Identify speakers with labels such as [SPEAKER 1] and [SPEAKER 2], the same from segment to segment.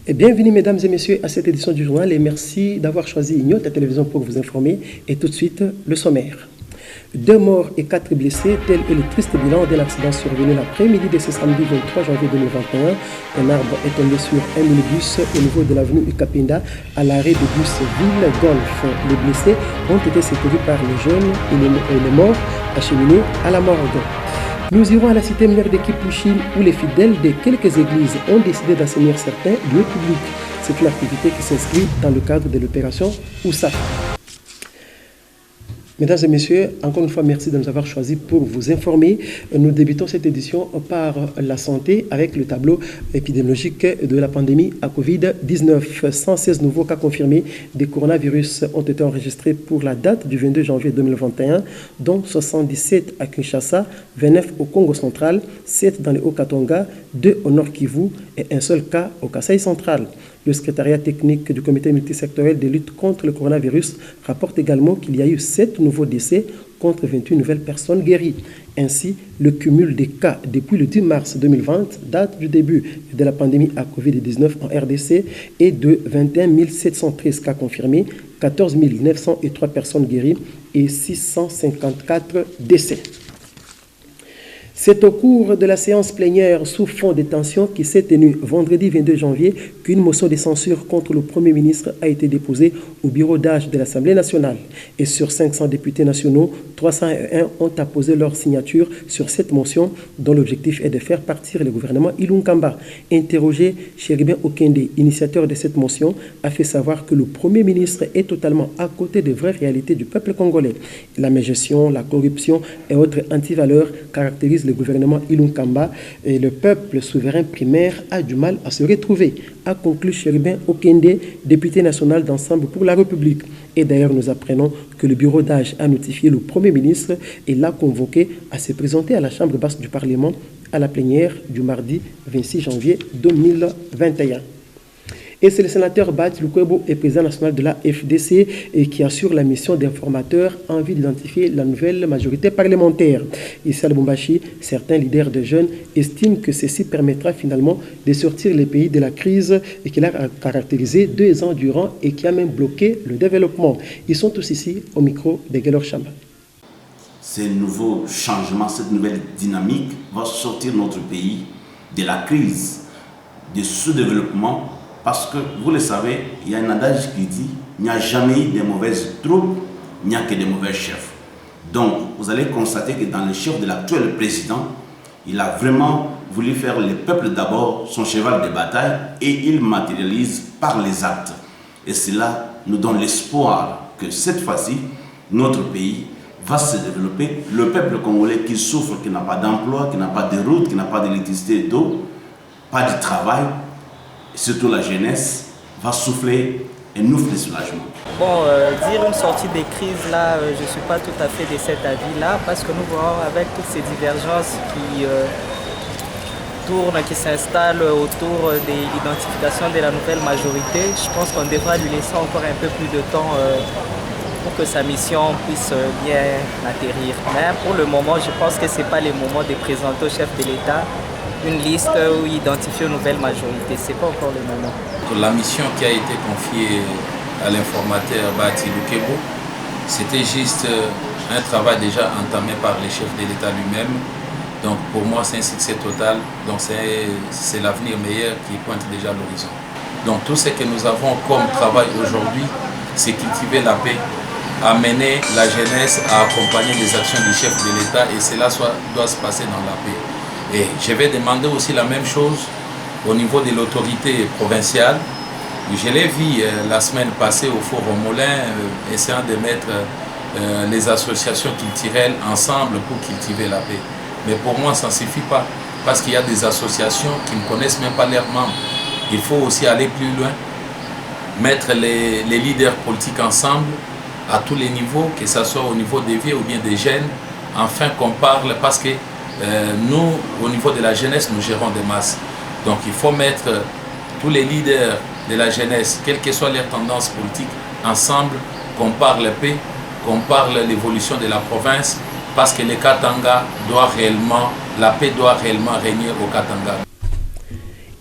[SPEAKER 1] Et bienvenue mesdames et messieurs à cette édition du journal et merci d'avoir choisi Ignota Télévision pour vous informer. Et tout de suite, le sommaire. 2 morts et 4 blessés, tel est le triste bilan d'un accident survenu l'après-midi de ce samedi 23 janvier 2021. Un arbre est tombé sur un minibus au niveau de l'avenue Ukapinda à l'arrêt de bus Ville Golf. Les blessés ont été secourus par les jeunes et les morts acheminés à la morgue. Nous irons à la cité minière de Kipouchine où les fidèles de quelques églises ont décidé d'assainir certains lieux publics. C'est une activité qui s'inscrit dans le cadre de l'opération Oussa. Mesdames et messieurs, encore une fois, merci de nous avoir choisis pour vous informer. Nous débutons cette édition par la santé avec le tableau épidémiologique de la pandémie à Covid-19. 116 nouveaux cas confirmés de coronavirus ont été enregistrés pour la date du 22 janvier 2021, dont 77 à Kinshasa, 29 au Congo central, 7 dans le Haut-Katanga, 2 au Nord Kivu et un seul cas au Kasaï central. Le secrétariat technique du comité multisectoriel de lutte contre le coronavirus rapporte également qu'il y a eu 7 nouveaux décès contre 28 nouvelles personnes guéries. Ainsi, le cumul des cas depuis le 10 mars 2020, date du début de la pandémie à Covid-19 en RDC, est de 21 713 cas confirmés, 14 903 personnes guéries et 654 décès. C'est au cours de la séance plénière sous fond de tension qui s'est tenue vendredi 22 janvier qu'une motion de censure contre le Premier ministre a été déposée au bureau d'âge de l'Assemblée nationale. Et sur 500 députés nationaux, 301 ont apposé leur signature sur cette motion dont l'objectif est de faire partir le gouvernement Ilunkamba. Interrogé, Chéribin Okende, initiateur de cette motion, a fait savoir que le Premier ministre est totalement à côté des vraies réalités du peuple congolais. La mégestion, la corruption et autres antivaleurs caractérisent le gouvernement Ilunkamba et le peuple souverain primaire a du mal à se retrouver, a conclu Chéribin Okende, député national d'Ensemble pour la République. Et d'ailleurs, nous apprenons que le bureau d'âge a notifié le Premier ministre et l'a convoqué à se présenter à la Chambre basse du Parlement à la plénière du mardi 26 janvier 2021. Et c'est le sénateur Bat Lukwebo et président national de la FDC et qui assure la mission d'informateur en vue d'identifier la nouvelle majorité parlementaire. Ici à Lubumbashi, certains leaders de jeunes estiment que ceci permettra finalement de sortir les pays de la crise et qui l'a caractérisé 2 ans durant et qui a même bloqué le développement. Ils sont tous ici au micro de Gelor Chamba.
[SPEAKER 2] Ces nouveaux changements, cette nouvelle dynamique va sortir notre pays de la crise, du sous-développement. Parce que, vous le savez, il y a un adage qui dit « il n'y a jamais eu de mauvaises troupes, il n'y a que de mauvais chefs ». Donc, vous allez constater que dans le chef de l'actuel président, il a vraiment voulu faire le peuple d'abord son cheval de bataille et il matérialise par les actes. Et cela nous donne l'espoir que cette fois-ci, notre pays va se développer. Le peuple congolais qui souffre, qui n'a pas d'emploi, qui n'a pas de route, qui n'a pas d'électricité et d'eau, pas de travail, surtout la jeunesse, va souffler un ouf de soulagement.
[SPEAKER 3] Bon, dire une sortie des crises, là, je ne suis pas tout à fait de cet avis-là, parce que nous voyons avec toutes ces divergences qui tournent, qui s'installent autour de l'identification de la nouvelle majorité, je pense qu'on devra lui laisser encore un peu plus de temps pour que sa mission puisse bien atterrir. Mais pour le moment, je pense que ce n'est pas le moment de présenter au chef de l'État une liste où identifier une nouvelle majorité. Ce n'est pas encore le moment.
[SPEAKER 4] La mission qui a été confiée à l'informateur Bati Lukebo, c'était juste un travail déjà entamé par le chef de l'État lui-même. Donc pour moi, c'est un succès total. Donc c'est l'avenir meilleur qui pointe déjà à l'horizon. Donc tout ce que nous avons comme travail aujourd'hui, c'est cultiver la paix, amener la jeunesse à accompagner les actions du chef de l'État et cela doit se passer dans la paix. Et je vais demander aussi la même chose au niveau de l'autorité provinciale. Je l'ai vu la semaine passée au Forum Moulin, essayant de mettre les associations culturelles ensemble pour cultiver la paix. Mais pour moi, ça ne suffit pas, parce qu'il y a des associations qui ne connaissent même pas leurs membres. Il faut aussi aller plus loin, mettre les leaders politiques ensemble, à tous les niveaux, que ce soit au niveau des vieux ou bien des jeunes, afin qu'on parle, parce que nous, au niveau de la jeunesse, nous gérons des masses. Donc il faut mettre tous les leaders de la jeunesse, quelles que soient leurs tendances politiques, ensemble, qu'on parle paix, qu'on parle l'évolution de la province, parce que le Katanga doit réellement, la paix doit réellement régner au Katanga.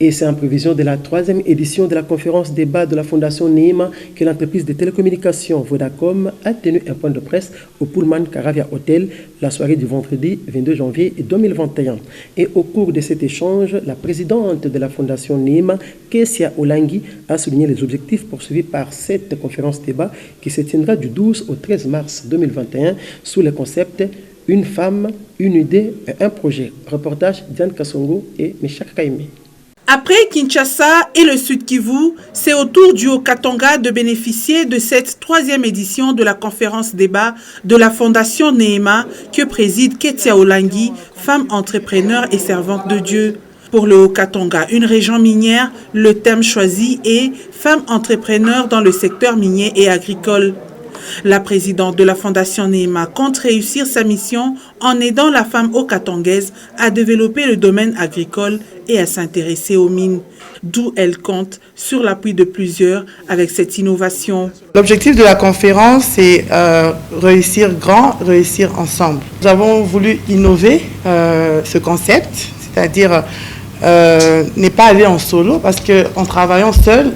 [SPEAKER 1] Et c'est en prévision de la 3e édition de la conférence débat de la Fondation Neema que l'entreprise de télécommunications Vodacom a tenu un point de presse au Pullman Caravia Hotel la soirée du vendredi 22 janvier 2021. Et au cours de cet échange, la présidente de la Fondation Neema, Kessia Olangi, a souligné les objectifs poursuivis par cette conférence débat qui se tiendra du 12 au 13 mars 2021 sous le concept « Une femme, une idée et un projet ». Reportage Diane Kassongo et Meshak Kaime.
[SPEAKER 5] Après Kinshasa et le Sud Kivu, c'est au tour du Haut-Katanga de bénéficier de cette 3e édition de la conférence débat de la Fondation Neema que préside Kessia Olangi, femme entrepreneur et servante de Dieu. Pour le Haut-Katanga, une région minière, le thème choisi est « Femmes entrepreneurs dans le secteur minier et agricole ». La présidente de la Fondation Neema compte réussir sa mission en aidant la femme haut-katangaise à développer le domaine agricole et à s'intéresser aux mines, d'où elle compte sur l'appui de plusieurs avec cette innovation.
[SPEAKER 6] L'objectif de la conférence, c'est réussir grand, réussir ensemble. Nous avons voulu innover ce concept, c'est-à-dire n'est pas aller en solo, parce qu'en travaillant seul,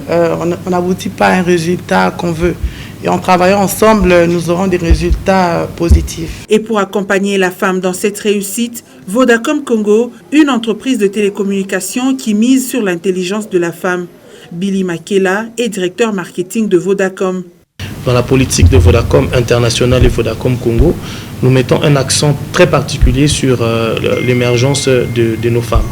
[SPEAKER 6] on n'aboutit pas à un résultat qu'on veut. Et en travaillant ensemble, nous aurons des résultats positifs.
[SPEAKER 5] Et pour accompagner la femme dans cette réussite, Vodacom Congo, une entreprise de télécommunications qui mise sur l'intelligence de la femme. Billy Makela est directeur marketing de Vodacom.
[SPEAKER 7] Dans la politique de Vodacom International et Vodacom Congo, nous mettons un accent très particulier sur l'émergence de nos femmes.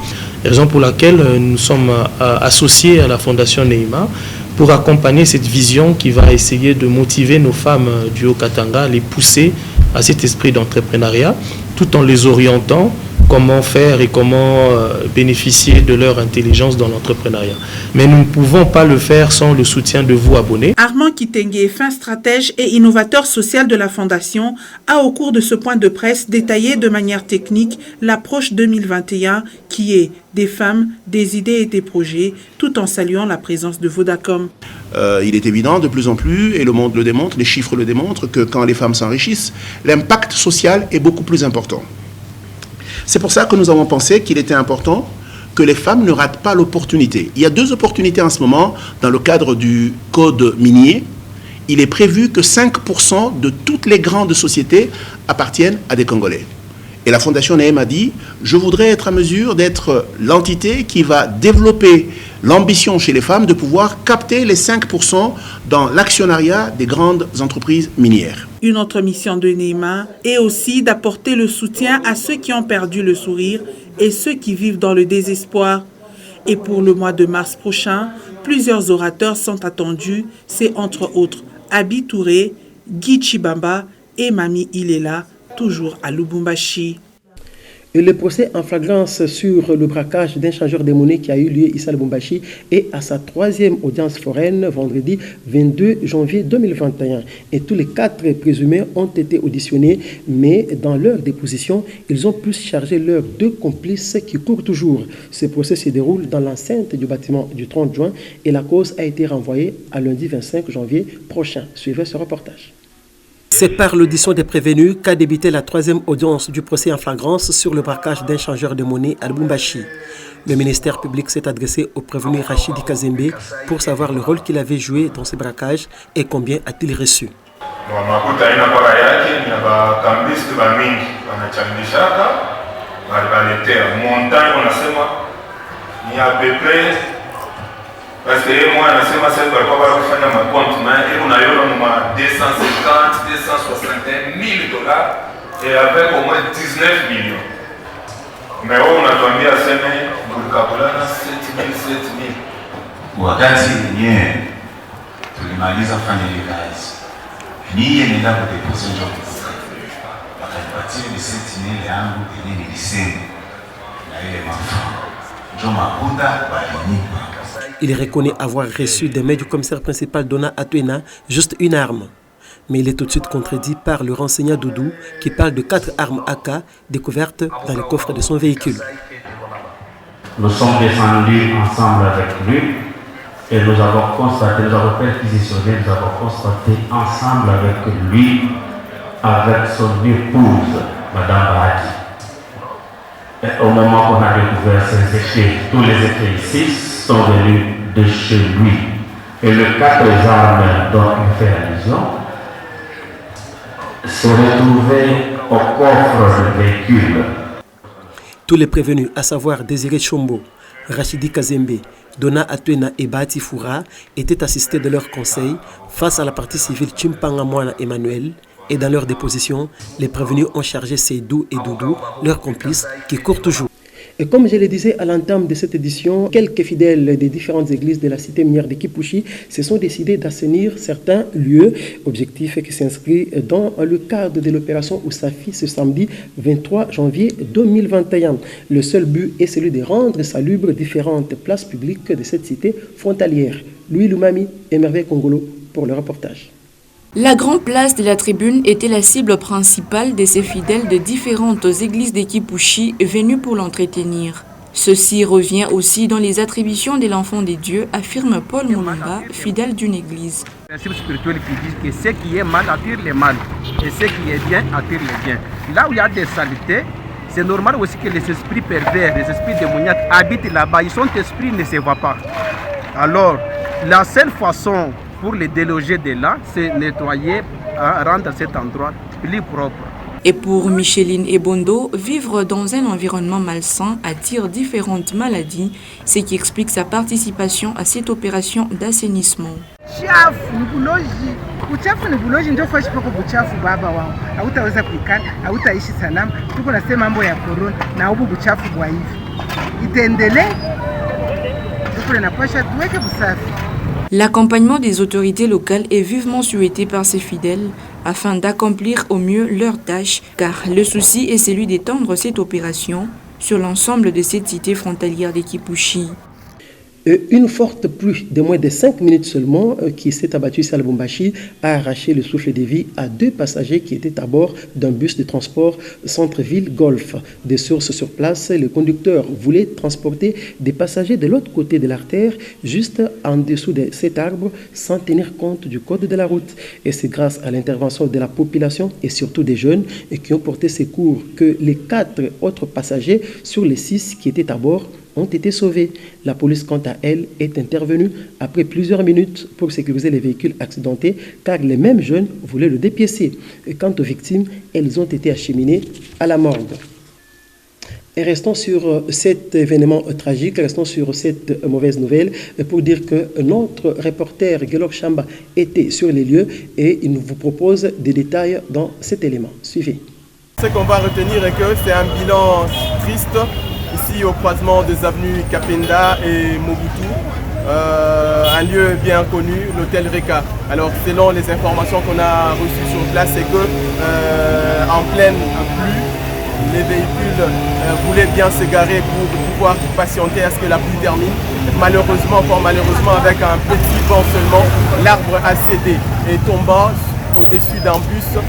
[SPEAKER 7] Raison pour laquelle nous sommes associés à la Fondation Neema pour accompagner cette vision qui va essayer de motiver nos femmes du Haut-Katanga, les pousser à cet esprit d'entrepreneuriat, tout en les orientant comment faire et comment bénéficier de leur intelligence dans l'entrepreneuriat. Mais nous ne pouvons pas le faire sans le soutien de vous, abonnés.
[SPEAKER 5] Armand Kitenge, fin stratège et innovateur social de la Fondation, a au cours de ce point de presse détaillé de manière technique l'approche 2021 qui est des femmes, des idées et des projets, tout en saluant la présence de Vodacom.
[SPEAKER 8] Il est évident de plus en plus, et le monde le démontre, les chiffres le démontrent, que quand les femmes s'enrichissent, l'impact social est beaucoup plus important. C'est pour ça que nous avons pensé qu'il était important que les femmes ne ratent pas l'opportunité. Il y a 2 opportunités en ce moment dans le cadre du code minier. Il est prévu que 5% de toutes les grandes sociétés appartiennent à des Congolais. Et la Fondation Neema a dit, je voudrais être à mesure d'être l'entité qui va développer l'ambition chez les femmes de pouvoir capter les 5% dans l'actionnariat des grandes entreprises minières.
[SPEAKER 5] Une autre mission de Neema est aussi d'apporter le soutien à ceux qui ont perdu le sourire et ceux qui vivent dans le désespoir. Et pour le mois de mars prochain, plusieurs orateurs sont attendus. C'est entre autres Abi Touré, Guy Chibamba et Mami Ilela, toujours à Lubumbashi.
[SPEAKER 1] Et le procès en flagrance sur le braquage d'un changeur de monnaie qui a eu lieu ici à Lubumbashi est à sa 3e audience foraine vendredi 22 janvier 2021. Et tous les 4 présumés ont été auditionnés, mais dans leur déposition, ils ont plus chargé leurs 2 complices qui courent toujours. Ce procès se déroule dans l'enceinte du bâtiment du 30 juin et la cause a été renvoyée à lundi 25 janvier prochain. Suivez ce reportage. C'est par l'audition des prévenus qu'a débuté la 3e audience du procès en flagrance sur le braquage d'un changeur de monnaie à Lubumbashi. Le ministère public s'est adressé au prévenu Rachidi Kazembe pour savoir le rôle qu'il avait joué dans ce braquage et combien a-t-il reçu.
[SPEAKER 9] Parce que moi, je sais que je vais faire ma compte, et on a eu 250, 261 000 dollars et avec au moins 19 millions. Mais on a tombé à 5 000, pour le calculer 7 000, 7 000.
[SPEAKER 10] Wakati yenyewe tulimaliza kufanya ile kazi, niye nenda kudeposa njo wakanipatia ile 7 000 yangu yenye nilisema na ile mafuta njo makuta walinipa.
[SPEAKER 1] Il reconnaît avoir reçu des mains du commissaire principal Dona Atuena juste une arme. Mais il est tout de suite contredit par le renseignant Doudou qui parle de 4 armes AK découvertes dans le coffre de son véhicule.
[SPEAKER 11] Nous sommes descendus ensemble avec lui et nous avons constaté, nous avons perquisitionné, nous avons constaté ensemble avec lui, avec son épouse, Madame Bahati. au moment qu'on a découvert ces écrits, tous les écrits ici sont venus de chez lui. Et le 4 armes dont il fait allusion se retrouvait au coffre de véhicule.
[SPEAKER 1] Tous les prévenus, à savoir Désiré Chombo, Rachidi Kazembe, Donna Atwena et Bahati Foura, étaient assistés de leur conseil face à la partie civile Chimpanga Moana Emmanuel. Et dans leur déposition, les prévenus ont chargé Seydou et Doudou, leurs complices, qui courent toujours. Et comme je le disais à l'entame de cette édition, quelques fidèles des différentes églises de la cité minière de Kipushi se sont décidés d'assainir certains lieux, objectif qui s'inscrit dans le cadre de l'opération Oussafi ce samedi 23 janvier 2021. Le seul but est celui de rendre salubres différentes places publiques de cette cité frontalière. Louis Lumami et Merveille Congolo pour le reportage.
[SPEAKER 12] La grande place de la tribune était la cible principale de ces fidèles de différentes églises de Kipushi venus pour l'entretenir. Ceci revient aussi dans les attributions de l'enfant de Dieu, affirme Paul Moulumba, fidèle d'une église.
[SPEAKER 13] Le principe spirituel qui dit que ce qui est mal attire le mal et ce qui est bien attire le bien. Là où il y a des saletés, c'est normal aussi que les esprits pervers, les esprits démoniaques habitent là-bas. Son esprit ne se voit pas. Alors, la seule façon pour les déloger de là, c'est nettoyer, rendre cet endroit plus propre.
[SPEAKER 12] Et pour Micheline Ebondo, vivre dans un environnement malsain attire différentes maladies, ce qui explique sa participation à cette opération d'assainissement.
[SPEAKER 14] Uchafu ni buloji ndio fashi pako buchafu baba wangu. Hautaweza kuikana, hautaishi salama. Tuko na sema mambo ya corona na ubu buchafu bwa hivi. Itaendelee. Tuko na pasha tuweke busafi.
[SPEAKER 12] L'accompagnement des autorités locales est vivement souhaité par ces fidèles afin d'accomplir au mieux leur tâche, car le souci est celui d'étendre cette opération sur l'ensemble de cette cité frontalière de Kipushi.
[SPEAKER 1] Une forte pluie de moins de 5 minutes seulement qui s'est abattue ici à Lubumbashi a arraché le souffle de vie à 2 passagers qui étaient à bord d'un bus de transport centre-ville Golf. Des sources sur place, le conducteur voulait transporter des passagers de l'autre côté de l'artère, juste en dessous de cet arbre, sans tenir compte du code de la route. Et c'est grâce à l'intervention de la population et surtout des jeunes qui ont porté secours que les 4 autres passagers sur les 6 qui étaient à bord ont été sauvés. La police, quant à elle, est intervenue après plusieurs minutes pour sécuriser les véhicules accidentés car les mêmes jeunes voulaient le dépiécer. Et quant aux victimes, elles ont été acheminées à la morgue. Et restons sur cet événement tragique, restons sur cette mauvaise nouvelle pour dire que notre reporter Gelok Chamba était sur les lieux et il nous vous propose des détails dans cet élément. Suivez.
[SPEAKER 15] Ce qu'on va retenir est que c'est un bilan triste ici au croisement des avenues Kapenda et Mobutu, un lieu bien connu, l'hôtel Reka. Alors selon les informations qu'on a reçues sur place, c'est que en pleine pluie, les véhicules voulaient bien se garer pour pouvoir patienter à ce que la pluie termine. Malheureusement, avec un petit vent seulement, l'arbre a cédé et tombant au-dessus d'un bus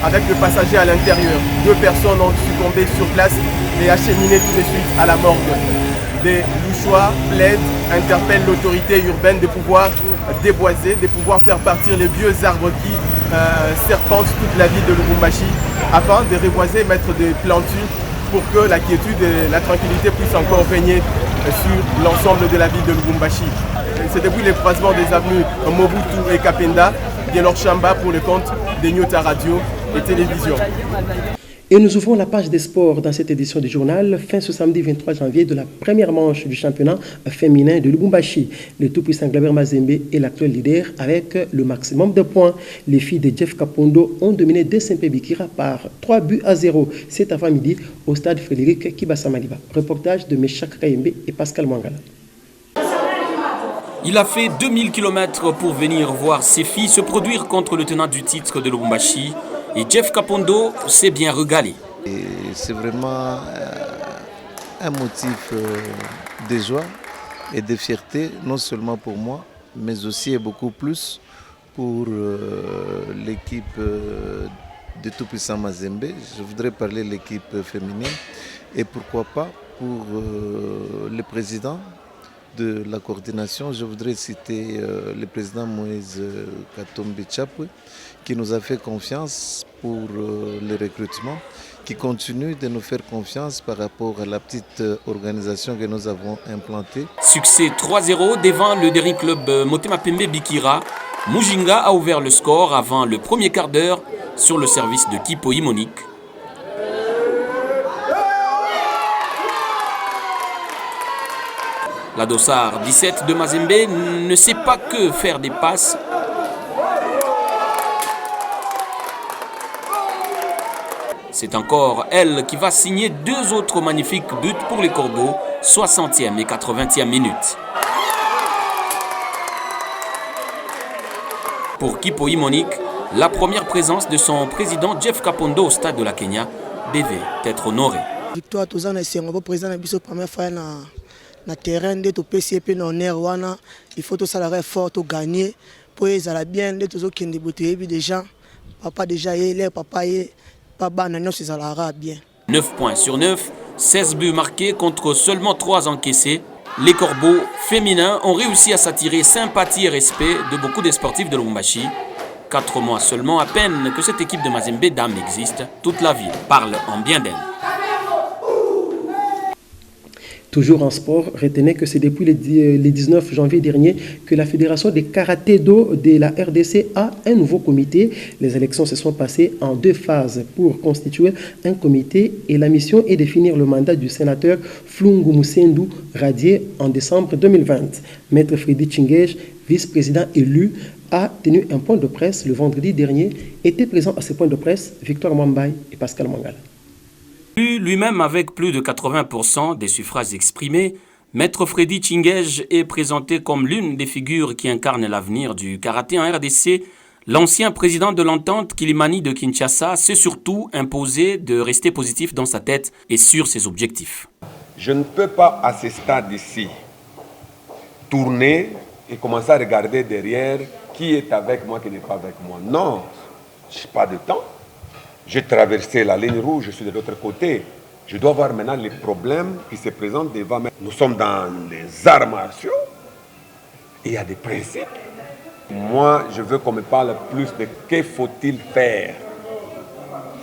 [SPEAKER 15] avec le passager à l'intérieur. 2 personnes ont succombé sur place et acheminées tout de suite à la morgue. Des Louchois plaident, interpellent l'autorité urbaine de pouvoir déboiser, de pouvoir faire partir les vieux arbres qui serpentent toute la ville de Lubumbashi afin de reboiser, mettre des plantures pour que la quiétude et la tranquillité puissent encore régner sur l'ensemble de la ville de Lubumbashi. C'est depuis les croisements des avenues Mobutu et Kapenda, Gelok Chamba pour le compte de Nyota Radio et Télévision.
[SPEAKER 1] Et nous ouvrons la page des sports dans cette édition du journal, fin ce samedi 23 janvier de la première manche du championnat féminin de Lubumbashi. Le tout-puissant Glaber Mazembe est l'actuel leader avec le maximum de points. Les filles de Jeff Kapondo ont dominé DSMP Bikira par 3-0 cet avant-midi au stade Frédéric Kibasamaliba. Reportage de Meshak Kayembe et Pascal Mangala.
[SPEAKER 16] Il a fait 2000 km pour venir voir ses filles se produire contre le tenant du titre de Lubumbashi. Et Jeff Kapondo s'est bien régalé.
[SPEAKER 17] C'est vraiment un motif de joie et de fierté, non seulement pour moi, mais aussi et beaucoup plus pour l'équipe de Tout-Puissant Mazembe. Je voudrais parler de l'équipe féminine et pourquoi pas pour le président de la coordination, je voudrais citer le président Moïse Katumbi Chapwe, qui nous a fait confiance pour le recrutement, qui continue de nous faire confiance par rapport à la petite organisation que nous avons implantée.
[SPEAKER 16] Succès 3-0 devant le dernier club Motema Pembe Bikira. Mujinga a ouvert le score avant le premier quart d'heure sur le service de Kipoyi Monique. La Dossard 17 de Mazembe ne sait pas que faire des passes. C'est encore elle qui va signer deux autres magnifiques buts pour les Corbeaux, 60e et 80e minutes. Pour Kipoyi Monique, la première présence de son président Jeff Kapondo au stade de la Kenya devait être honorée.
[SPEAKER 18] Victoire tous les ans, c'est un président de la première fois dans le terrain de tout PC puis dans l'air wana, il faut tout salaire fort tout gagner pour les aller bien de tous qui débuter déjà papa déjà est papa est papa n'a c'est salaire bien. 9
[SPEAKER 16] points sur 9, 16 buts marqués contre seulement 3 encaissés. Les Corbeaux féminins ont réussi à s'attirer sympathie et respect de beaucoup des sportifs de Lubumbashi. 4 mois seulement à peine que cette équipe de Mazembe Dame existe, toute la ville parle en bien d'elle.
[SPEAKER 1] Toujours en sport, retenez que c'est depuis le 19 janvier dernier que la Fédération des karaté-do de la RDC a un nouveau comité. Les élections se sont passées en 2 phases pour constituer un comité et la mission est de définir le mandat du sénateur Flungu Musendu, radié en décembre 2020. Maître Freddy Chingej, vice-président élu, a tenu un point de presse le vendredi dernier. Étaient présents à ce point de presse Victor Mwambaye et Pascal Mangala.
[SPEAKER 16] Lui-même avec plus de 80% des suffrages exprimés, Maître Freddy Chingej est présenté comme l'une des figures qui incarnent l'avenir du karaté en RDC. L'ancien président de l'entente Kilimani de Kinshasa s'est surtout imposé de rester positif dans sa tête et sur ses objectifs.
[SPEAKER 19] Je ne peux pas à ce stade ici tourner et commencer à regarder derrière qui est avec moi, qui n'est pas avec moi. Non, je n'ai pas de temps. J'ai traversé la ligne rouge, je suis de l'autre côté. Je dois voir maintenant les problèmes qui se présentent devant moi. Nous sommes dans les arts martiaux. Il y a des principes. Moi, je veux qu'on me parle plus de que faut-il faire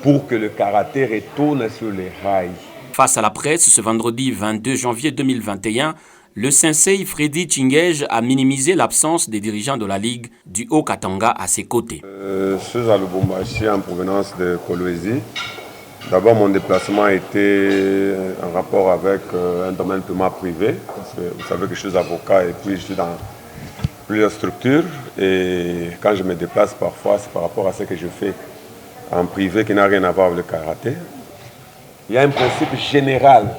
[SPEAKER 19] pour que le karaté retourne sur les rails.
[SPEAKER 16] Face à la presse, ce vendredi 22 janvier 2021, le sensei Freddy Chingej a minimisé l'absence des dirigeants de la Ligue du Haut-Katanga à ses côtés.
[SPEAKER 19] Je suis à Lubumbashi en provenance de Kolwezi. D'abord, mon déplacement a été en rapport avec un domaine purement privé. Parce que vous savez que je suis avocat et puis je suis dans plusieurs structures. Et quand je me déplace parfois, c'est par rapport à ce que je fais en privé qui n'a rien à voir avec le karaté. Il y a un principe général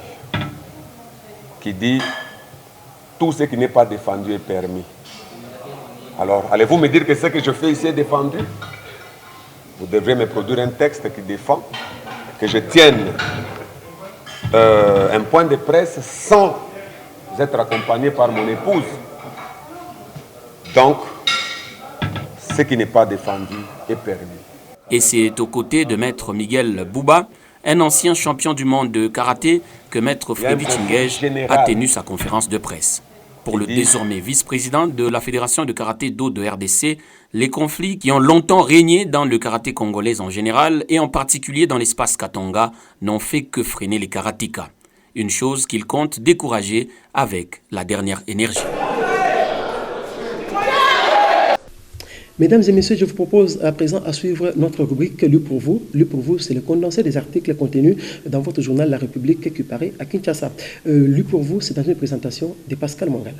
[SPEAKER 19] qui dit tout ce qui n'est pas défendu est permis. Alors, allez-vous me dire que ce que je fais ici est défendu? Vous devrez me produire un texte qui défend, que je tienne un point de presse sans être accompagné par mon épouse. Donc, ce qui n'est pas défendu est permis.
[SPEAKER 16] Et c'est aux côtés de Maître Miguel Bouba, un ancien champion du monde de karaté, que Maître Freddy Chingej a tenu sa conférence de presse. Pour le désormais vice-président de la Fédération de karaté-do de RDC, les conflits qui ont longtemps régné dans le karaté congolais en général et en particulier dans l'espace Katanga n'ont fait que freiner les karatékas. Une chose qu'il compte décourager avec la dernière énergie.
[SPEAKER 1] Mesdames et messieurs, je vous propose à présent à suivre notre rubrique Lu pour vous. Lu pour vous, c'est le condensé des articles contenus dans votre journal La République qui paraît à Kinshasa. Lu pour vous, c'est dans une présentation de Pascal Mangala.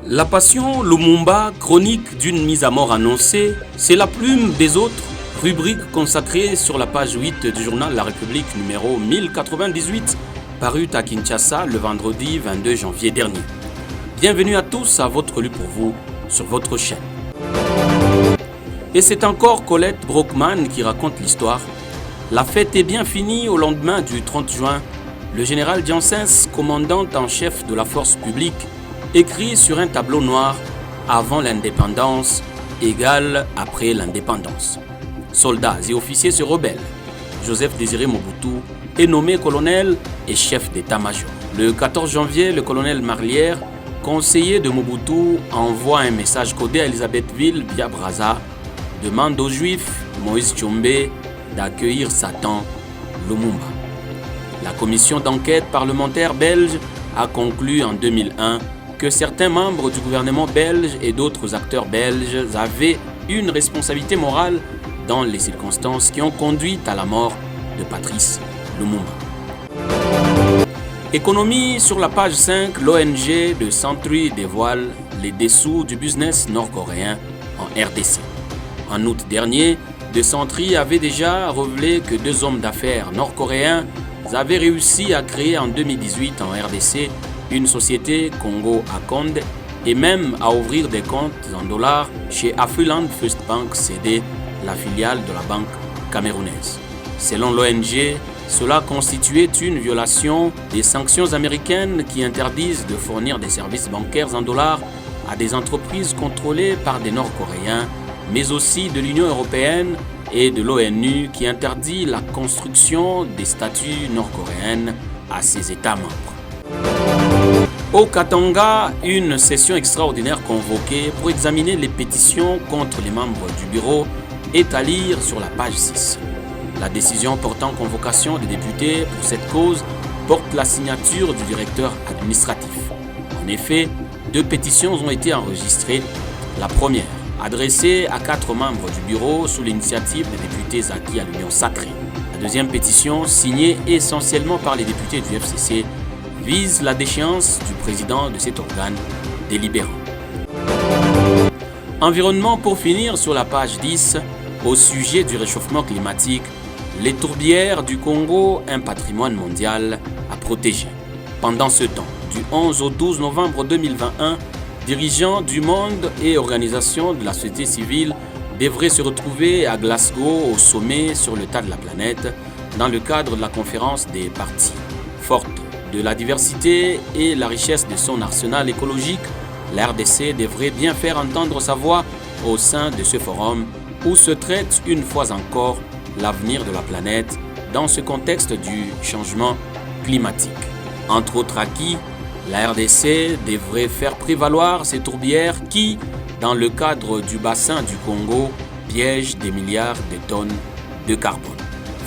[SPEAKER 16] La passion Lumumba, chronique d'une mise à mort annoncée, c'est la plume des autres. Rubrique consacrée sur la page 8 du journal La République numéro 1098, paru à Kinshasa le vendredi 22 janvier dernier. Bienvenue à tous à votre Lu pour vous sur votre chaîne. Et c'est encore Colette Brockman qui raconte l'histoire. La fête est bien finie au lendemain du 30 juin. Le général Janssens, commandant en chef de la force publique, écrit sur un tableau noir « Avant l'indépendance égale après l'indépendance ». soldats et officiers se rebellent. Joseph Désiré Mobutu est nommé colonel et chef d'état-major. Le 14 janvier, le colonel Marlière, conseiller de Mobutu, envoie un message codé à Elisabethville via Brazza, demande aux Juifs, Moïse Tchombe, d'accueillir Satan Lumumba. La commission d'enquête parlementaire belge a conclu en 2001 que certains membres du gouvernement belge et d'autres acteurs belges avaient une responsabilité morale dans les circonstances qui ont conduit à la mort de Patrice Lumumba. Économie, sur la page 5, l'ONG de Century dévoile les dessous du business nord-coréen en RDC. En août dernier, De Century avait déjà révélé que 2 hommes d'affaires nord-coréens avaient réussi à créer en 2018 en RDC une société Congo Akonde et même à ouvrir des comptes en dollars chez Afriland First Bank CD, la filiale de la banque camerounaise. Selon l'ONG, cela constituait une violation des sanctions américaines qui interdisent de fournir des services bancaires en dollars à des entreprises contrôlées par des Nord-Coréens, mais aussi de l'Union européenne et de l'ONU qui interdit la construction des statues nord-coréennes à ses États membres. Au Katanga, une session extraordinaire convoquée pour examiner les pétitions contre les membres du bureau est à lire sur la page 6. La décision portant convocation des députés pour cette cause porte la signature du directeur administratif. En effet, 2 pétitions ont été enregistrées. La première, adressée à 4 membres du bureau sous l'initiative des députés acquis à l'Union sacrée. La deuxième pétition, signée essentiellement par les députés du FCC, vise la déchéance du président de cet organe délibérant. Environnement, pour finir, sur la page 10, au sujet du réchauffement climatique, les tourbières du Congo, un patrimoine mondial à protéger. Pendant ce temps, du 11 au 12 novembre 2021, dirigeants du monde et organisations de la société civile devraient se retrouver à Glasgow au sommet sur l'état de la planète dans le cadre de la conférence des parties. Forte de la diversité et la richesse de son arsenal écologique, la RDC devrait bien faire entendre sa voix au sein de ce forum où se traite une fois encore l'avenir de la planète dans ce contexte du changement climatique. Entre autres acquis, la RDC devrait faire prévaloir ces tourbières qui, dans le cadre du bassin du Congo, piègent des milliards de tonnes de carbone.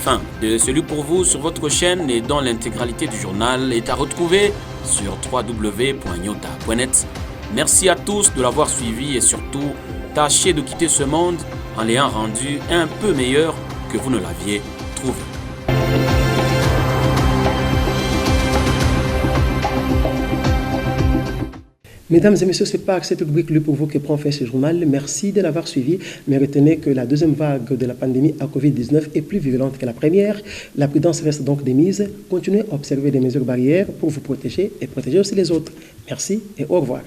[SPEAKER 16] Fin de celui pour vous sur votre chaîne et dont l'intégralité du journal est à retrouver sur www.nyota.net. Merci à tous de l'avoir suivi et surtout, tâchez de quitter ce monde en l'ayant rendu un peu meilleur que vous ne l'aviez trouvé.
[SPEAKER 1] Mesdames et messieurs, c'est par cette rubrique Le pour vous que prend fin ce journal. Merci de l'avoir suivi, mais retenez que la deuxième vague de la pandémie à Covid-19 est plus violente que la première. La prudence reste donc de mise. Continuez à observer les mesures barrières pour vous protéger et protéger aussi les autres. Merci et au revoir.